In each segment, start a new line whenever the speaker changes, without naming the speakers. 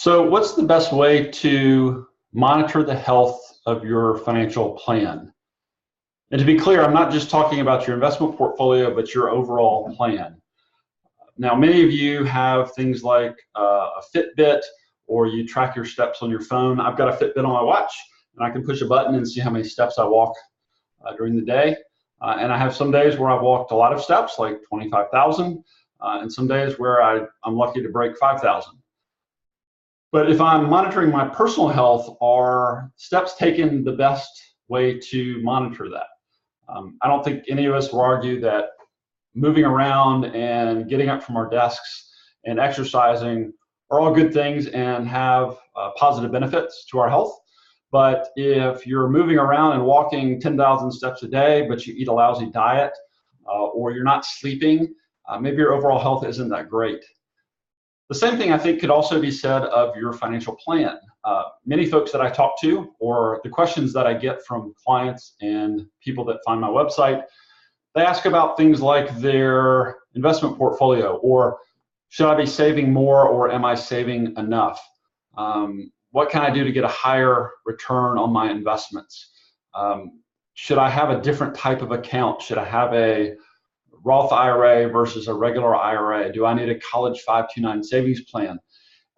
So what's the best way to monitor the health of your financial plan? And to be clear, I'm not just talking about your investment portfolio, but your overall plan. Now, many of you have things like a Fitbit, or you track your steps on your phone. I've got a Fitbit on my watch, and I can push a button and see how many steps I walk during the day. And I have some days where I've walked a lot of steps, like 25,000, and some days where I'm lucky to break 5,000. But if I'm monitoring my personal health, are steps taken the best way to monitor that? I don't think any of us will argue that moving around and getting up from our desks and exercising are all good things and have positive benefits to our health. But if you're moving around and walking 10,000 steps a day, but you eat a lousy diet, or you're not sleeping, maybe your overall health isn't that great. The same thing I think could also be said of your financial plan. Many folks that I talk to, or the questions that I get from clients and people that find my website, they ask about things like their investment portfolio, or should I be saving more, or am I saving enough? What can I do to get a higher return on my investments? Should I have a different type of account? Should I have a Roth IRA versus a regular IRA? Do I need a college 529 savings plan?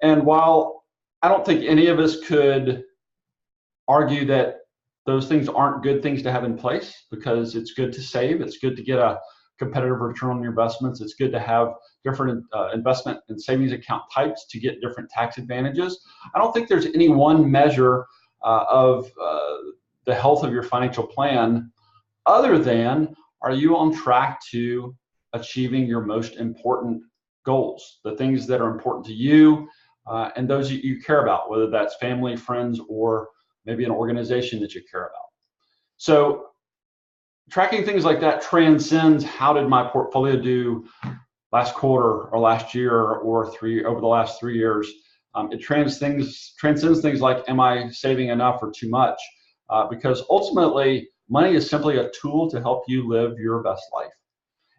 And while I don't think any of us could argue that those things aren't good things to have in place, because it's good to save, it's good to get a competitive return on your investments, it's good to have different investment and savings account types to get different tax advantages, I don't think there's any one measure of the health of your financial plan other than, are you on track to achieving your most important goals, the things that are important to you and those that you care about, whether that's family, friends, or maybe an organization that you care about. So tracking things like that transcends how did my portfolio do last quarter or last year or over the last 3 years. It transcends things like, am I saving enough or too much? Because ultimately, money is simply a tool to help you live your best life.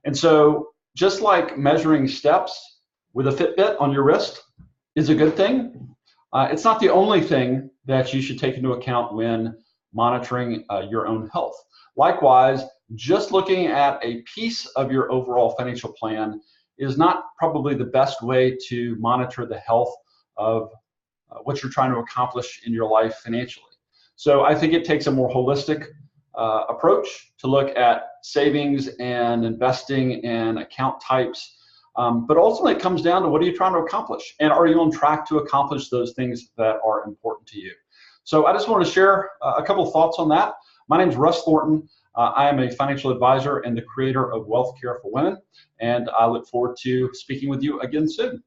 And so just like measuring steps with a Fitbit on your wrist is a good thing, it's not the only thing that you should take into account when monitoring your own health. Likewise, just looking at a piece of your overall financial plan is not probably the best way to monitor the health of what you're trying to accomplish in your life financially. So I think it takes a more holistic approach to look at savings and investing and account types. But ultimately, it comes down to, what are you trying to accomplish? And are you on track to accomplish those things that are important to you? So I just want to share a couple of thoughts on that. My name is Russ Thornton. I am a financial advisor and the creator of Wealth Care for Women. And I look forward to speaking with you again soon.